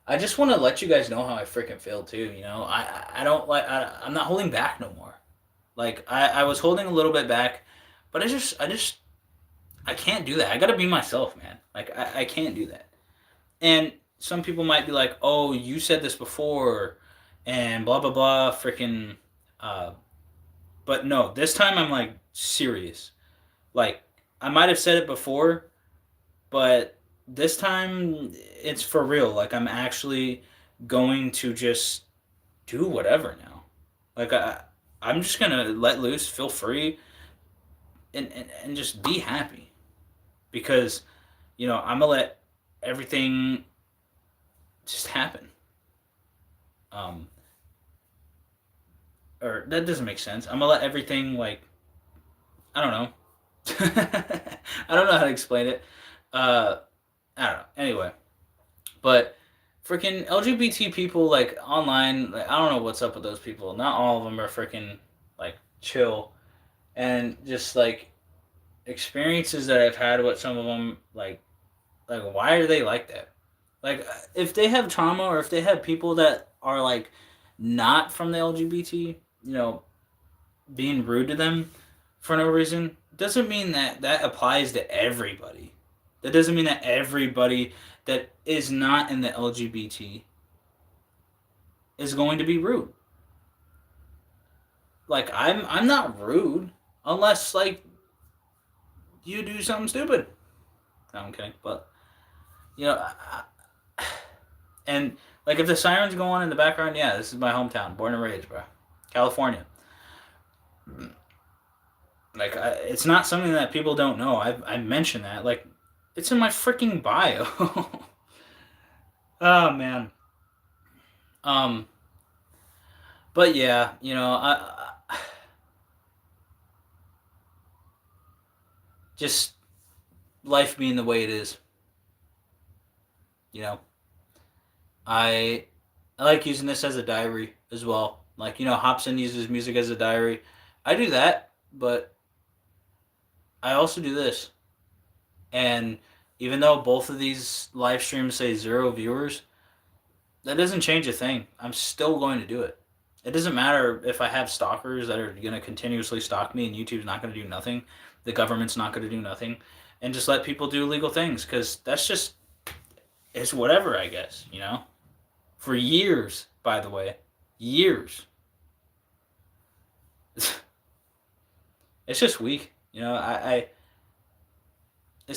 Speaker 1: I just want to let you guys know how I freaking feel, too, I don't I'm not holding back no more. I was holding a little bit back, but I can't do that. I gotta be myself, man. I can't do that. And some people might be like, oh, you said this before, and blah, blah, blah, freaking, but no, this time I'm serious. Like, I might have said it before, but this time it's for real. Like, I'm actually going to just do whatever now. Like, I'm just gonna let loose, feel free, and just be happy because I'm gonna let everything just happen. Um, or that doesn't make sense. I'm gonna let everything like I don't know. I don't know how to explain it. Uh, I don't know. Anyway, but freaking LGBT people like online, like, I don't know what's up with those people. Not all of them are freaking like chill, and just like experiences that I've had with some of them, like why are they like that? Like if they have trauma or if they have people that are like not from the LGBT, being rude to them for no reason doesn't mean that that applies to everybody. That doesn't mean that everybody that is not in the LGBT is going to be rude. Like I'm not rude unless like you do something stupid. No, I'm kidding, but you know, and like if the sirens go on in the background, yeah, this is my hometown, born and raised, bro, California. Like it's not something that people don't know. I mentioned that like it's in my freaking bio. Oh man. Um. But yeah, just life being the way it is. You know, I I like using this as a diary as well. Like Hobson uses music as a diary. I do that, but I also do this. And even though both of these live streams say 0 viewers, that doesn't change a thing. I'm still going to do it. It doesn't matter if I have stalkers that are going to continuously stalk me and YouTube's not going to do nothing. The government's not going to do nothing. And just let people do illegal things because that's just, it's whatever, I guess. For years, by the way. Years. It's just weak. It's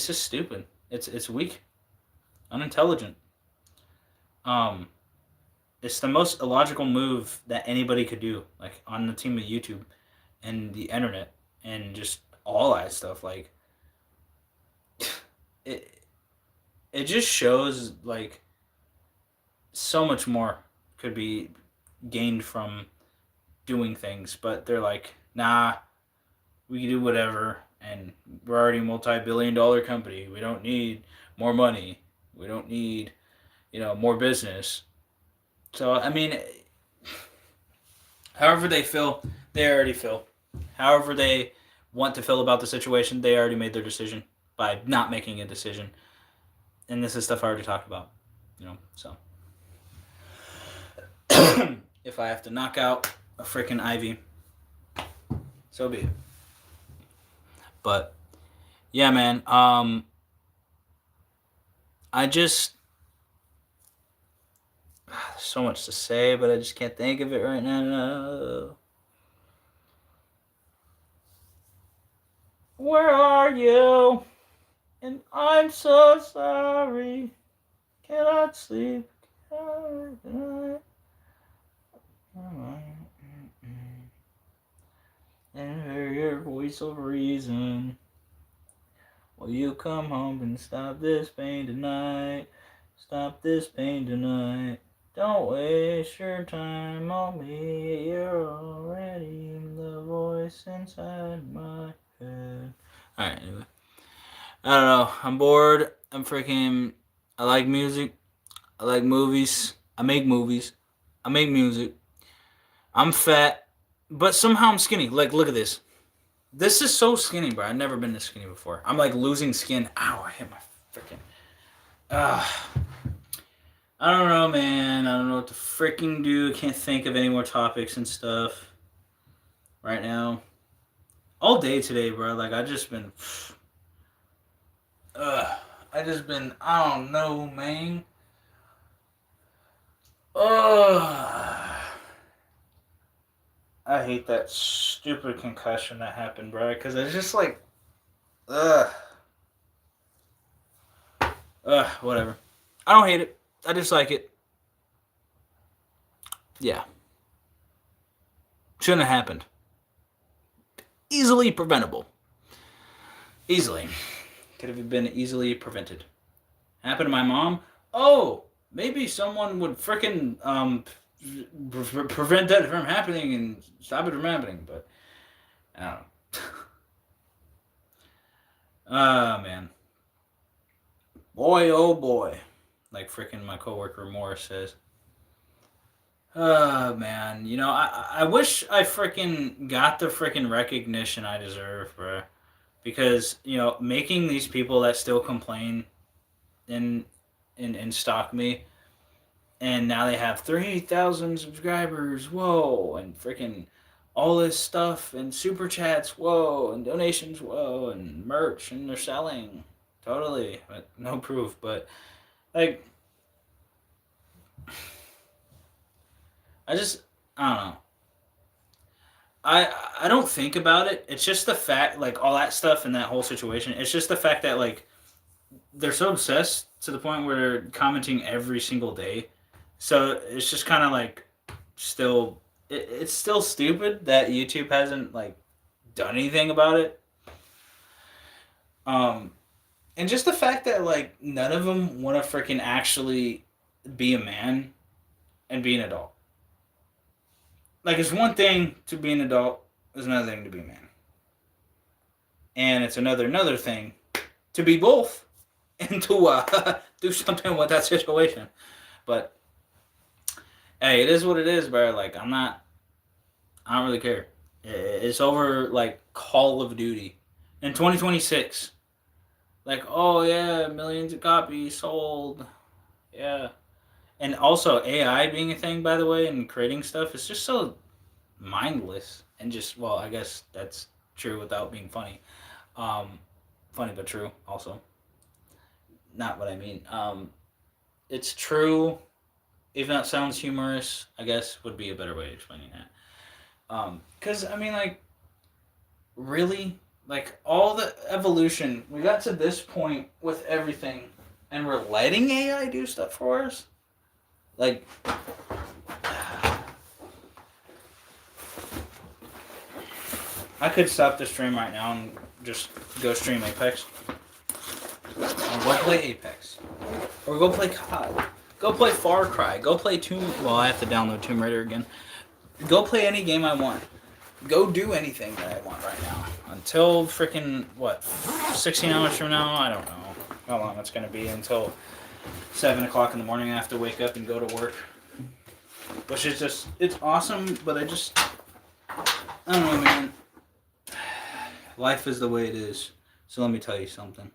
Speaker 1: just stupid. It's weak. Unintelligent. Um, it's the most illogical move that anybody could do, like on the team of YouTube and the internet and just all that stuff. Like it, it just shows like so much more could be gained from doing things, but they're like, nah, we can do whatever, and we're already a multi-billion-dollar company. We don't need more money. We don't need, more business. So I mean, however they feel, they already feel. However they want to feel about the situation, they already made their decision by not making a decision. And this is stuff I already talked about. So if I have to knock out a freaking Ivy, so be it. But yeah, man. I just there's so much to say, but I just can't think of it right now. Where are you? And I'm so sorry. Cannot sleep. Cannot... And hear your voice of reason. Will you come home and stop this pain tonight? Stop this pain tonight. Don't waste your time on me. You're already the voice inside my head. Alright, anyway. I don't know. I'm bored. I like music. I like movies. I make movies. I make music. I'm fat. But somehow I'm skinny. Like, look at this. This is so skinny, bro. I've never been this skinny before. I'm like losing skin. Ow, I hit my freaking. I don't know, man. I don't know what to freaking do. I can't think of any more topics and stuff right now. All day today, bro. Like, I just been. I don't know, man. I hate that stupid concussion that happened, bro. Because it's just like, ugh. Whatever. I don't hate it. I just like it. Yeah. Shouldn't have happened. Easily preventable. Easily. Could have been easily prevented. Happened to my mom? Oh, maybe someone would frickin' prevent that from happening and stop it from happening, but I don't know. Ah, man. Boy, oh boy. Like frickin' my coworker Morris says. Oh, man. You know, I wish I frickin' got the frickin' recognition I deserve, bro. Because, you know, making these people that still complain and stalk me, and now they have 3,000 subscribers, whoa, and freaking all this stuff, and super chats, whoa, and donations, whoa, and merch, and they're selling, totally, but no proof, but, like, I just, I don't know. I don't think about it. It's just the fact, like, all that stuff and that whole situation, it's just the fact that, like, they're so obsessed to the point where they're commenting every single day. So it's just kind of like still, it's still stupid that YouTube hasn't like done anything about it. Um, and just the fact that like none of them want to freaking actually be a man and be an adult. Like it's one thing to be an adult, it's another thing to be a man, and it's another thing to be both and to do something with that situation. But hey, it is what it is, bro. Like I don't really care. It's over like Call of Duty in 2026. Like, oh yeah, millions of copies sold. Yeah. And also AI being a thing, by the way, and creating stuff is just so mindless and just, well, I guess that's true without being funny. Um, Funny but true also. Not what I mean. It's true. Even though it sounds humorous, I guess would be a better way of explaining that. Because I mean, like, really, like all the evolution, we got to this point with everything, and we're letting AI do stuff for us. Like, I could stop the stream right now and just go stream Apex. And go play Apex, or go play COD. Go play Far Cry. Go play Tomb. Well, I have to download Tomb Raider again. Go play any game I want. Go do anything that I want right now. Until freaking, what, 16 hours from now? I don't know how long it's going to be until 7 o'clock in the morning. I have to wake up and go to work. Which is just, it's awesome, but I don't know, man. Life is the way it is. So let me tell you something.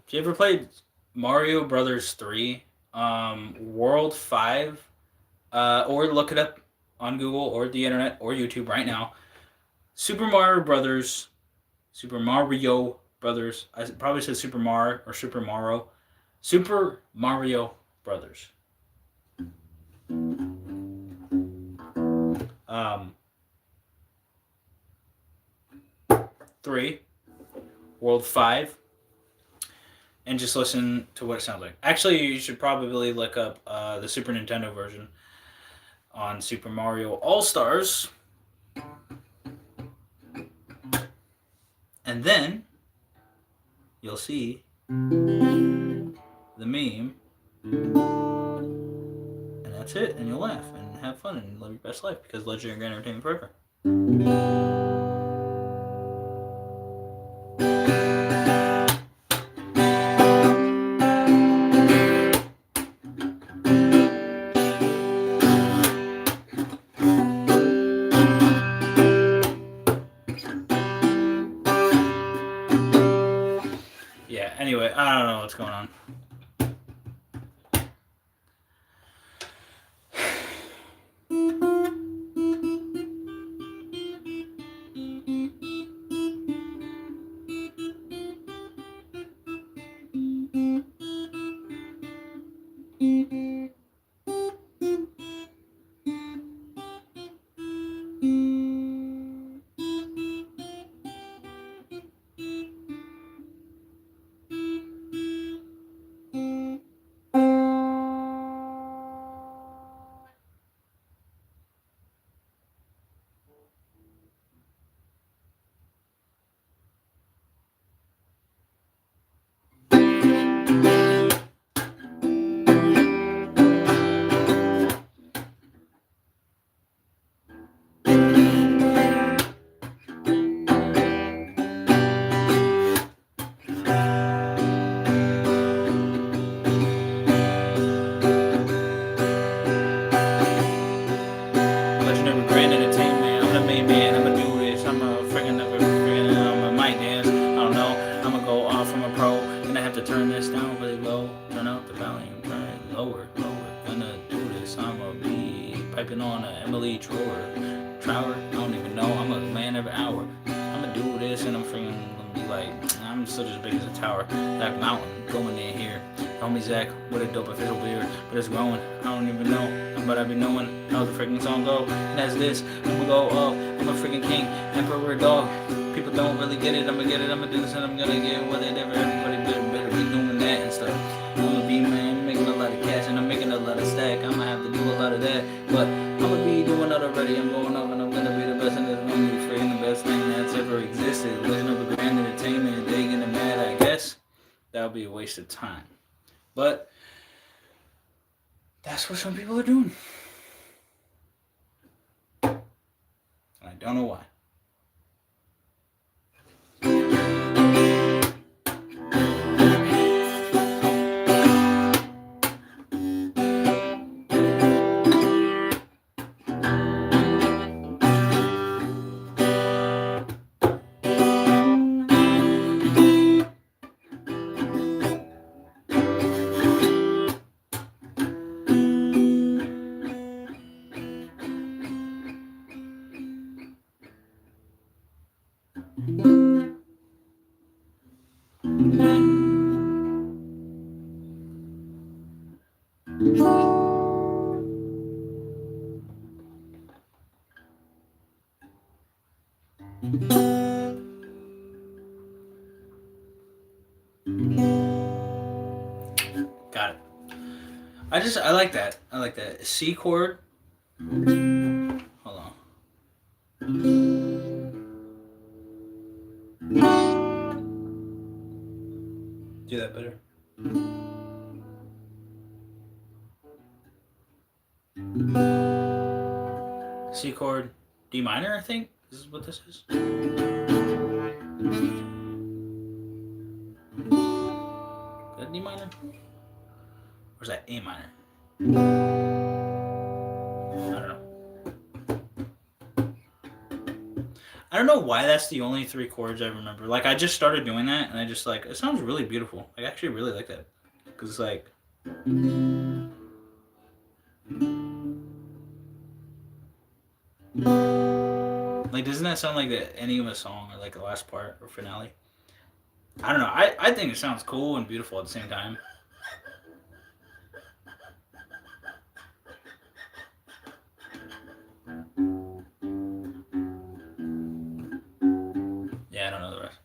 Speaker 1: You ever played Mario Brothers 3, World 5, or look it up on Google or the internet or YouTube right now? Super Mario Brothers, I probably said Super Mario or Super Mario. Super Mario Brothers. 3, World 5, and just listen to what it sounds like. Actually, you should probably look up the Super Nintendo version on Super Mario All-Stars. And then you'll see the meme. And that's it. And you'll laugh and have fun and live your best life because Legendary Grand Entertainment Forever. Anyway, I don't know what's going on. Legendary Grand Entertainment. I'm the main man. I'ma do this. I'm a freaking I'm a mic dance. I don't know. I'ma go off from a pro. Gonna have to turn this down really low. Turn out the volume. Turn it lower. Gonna do this. I'ma be piping on a Emily Trower. I don't even know. I'm a man every hour. I'ma do this and I'm freaking gonna be like, I'm still as big as a tower. That mountain going in here. Homie Zach with a dope official beard, but it's growing. I don't even know, but I be knowing how the freaking song go. And that's this. I'ma go up. I'm a freaking king, emperor dog. People don't really get it. I'ma get it. I'ma do this and I'm gonna get what they never. Everybody better be doing that and stuff. I'ma be man, making a lot of cash and I'm making a lot of stack. I'ma have to do a lot of that, but I'ma be doing that already. I'm going up and I'm gonna be the best and I'm gonna be freaking the best thing that's ever existed. Legend of a Grand Entertainment. They getting mad, I guess. That would be a waste of time. But that's what some people are doing. And I don't know why. Got it. I like that. I like that. C chord. Hold on. Do that better. C chord, D minor, I think. This is what this is. Is that D minor? Or is that A minor? I don't know why that's the only 3 chords I remember. Like, I just started doing that, and I just, like, it sounds really beautiful. I actually really like that. Because it's like... Like, doesn't that sound like the ending of a song, or, like, the last part, or finale? I don't know. I think it sounds cool and beautiful at the same time. Yeah, I don't know the rest.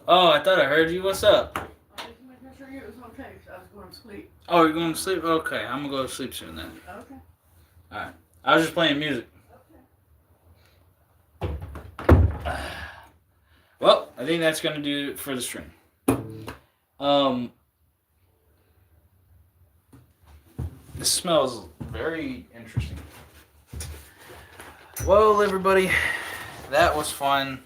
Speaker 1: Oh, I thought I heard you. What's up?
Speaker 2: I just making sure it was okay, so I was going to sleep.
Speaker 1: Oh, you're going to sleep? Okay, I'm going to go to sleep soon then.
Speaker 2: Okay.
Speaker 1: Alright. I was just playing music.
Speaker 2: Okay.
Speaker 1: Well, I think that's going to do it for the stream. This smells very interesting. Well, everybody, that was fun.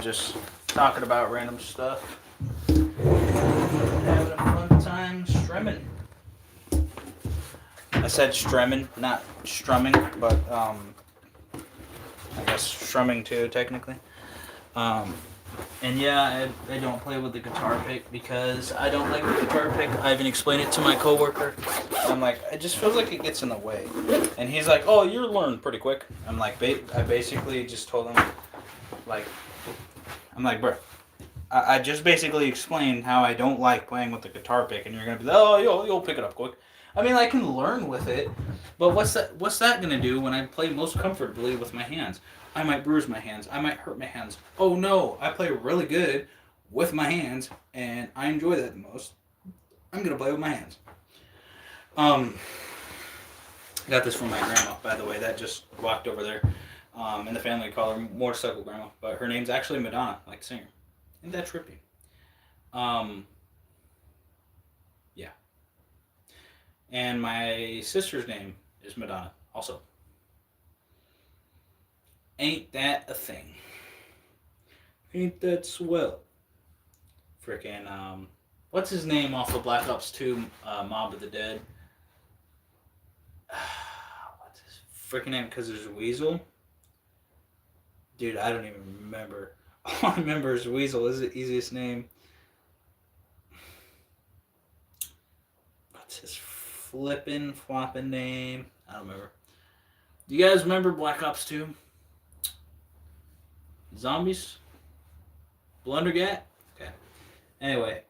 Speaker 1: Just talking about random stuff. Having a fun time strumming. I said strumming, not strumming, but I guess strumming too, technically. And yeah, I don't play with the guitar pick because I don't like the guitar pick. I even explained it to my coworker. I'm like, it just feels like it gets in the way. And he's like, oh, you learn pretty quick. I'm like, I basically just told him, like, I'm like, bro, I just basically explained how I don't like playing with the guitar pick, and you're gonna be like, oh, you'll pick it up quick. I mean, I can learn with it, but what's that gonna do when I play most comfortably with my hands? I might bruise my hands. I might hurt my hands. Oh no, I play really good with my hands, and I enjoy that the most. I'm gonna play with my hands. I got this from my grandma, by the way. That just walked over there. In the family, call her Motorcycle Grandma, but her name's actually Madonna, like singer. Isn't that trippy? Yeah. And my sister's name is Madonna, also. Ain't that a thing? Ain't that swell? Frickin', what's his name off of Black Ops 2, Mob of the Dead? What's his frickin' name? Because there's Weasel? Dude, I don't even remember. All I remember is Weasel is the easiest name. What's his floppin' name? I don't remember. Do you guys remember Black Ops 2? Zombies? Blundergat? Okay. Anyway,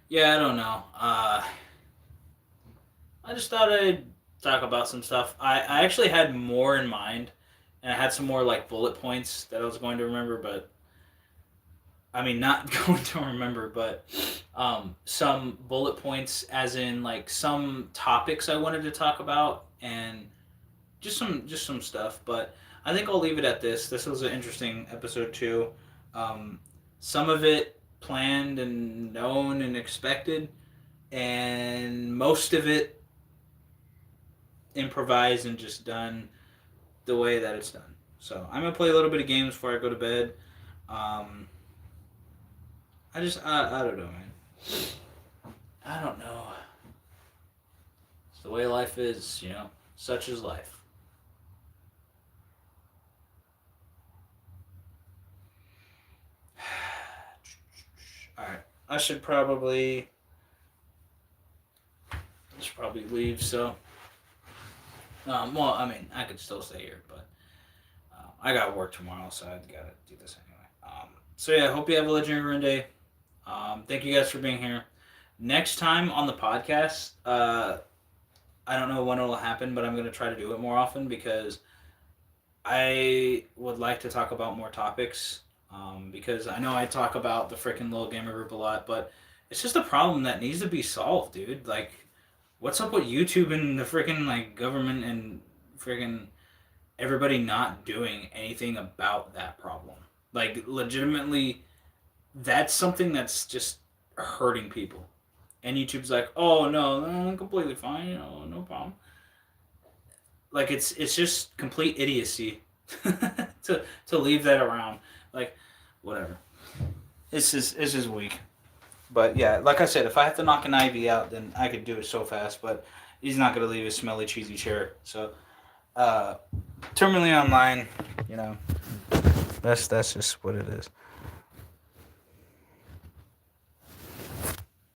Speaker 1: yeah, I don't know. I just thought I'd talk about some stuff. I actually had more in mind, and I had some more like bullet points that I was going to remember, but I mean not going to remember, but some bullet points as in like some topics I wanted to talk about and just some stuff, but I think I'll leave it at this. This was an interesting episode too. Some of it planned and known and expected, and most of it improvised and just done the way that it's done. So I'm gonna play a little bit of games before I go to bed. I don't know, man. I don't know. It's the way life is, you know. Such is life. Alright. I should probably leave, so well, I mean, I could still stay here, but I got work tomorrow, so I gotta do this anyway. So yeah, I hope you have a legendary day. Thank you guys for being here. Next time on the podcast, I don't know when it'll happen, but I'm going to try to do it more often because I would like to talk about more topics. Because I know I talk about the freaking Little Gamer Group a lot, but it's just a problem that needs to be solved, dude. Like, what's up with YouTube and the freaking like government and freaking everybody not doing anything about that problem? Like, legitimately, that's something that's just hurting people. And YouTube's like, oh no, I'm completely fine, you know, no problem. Like it's just complete idiocy to leave that around. Like, whatever. It's just weak. But yeah, like I said, if I have to knock an Ivy out, then I could do it so fast. But he's not gonna leave his smelly, cheesy chair. So, terminally online, you know, that's just what it is.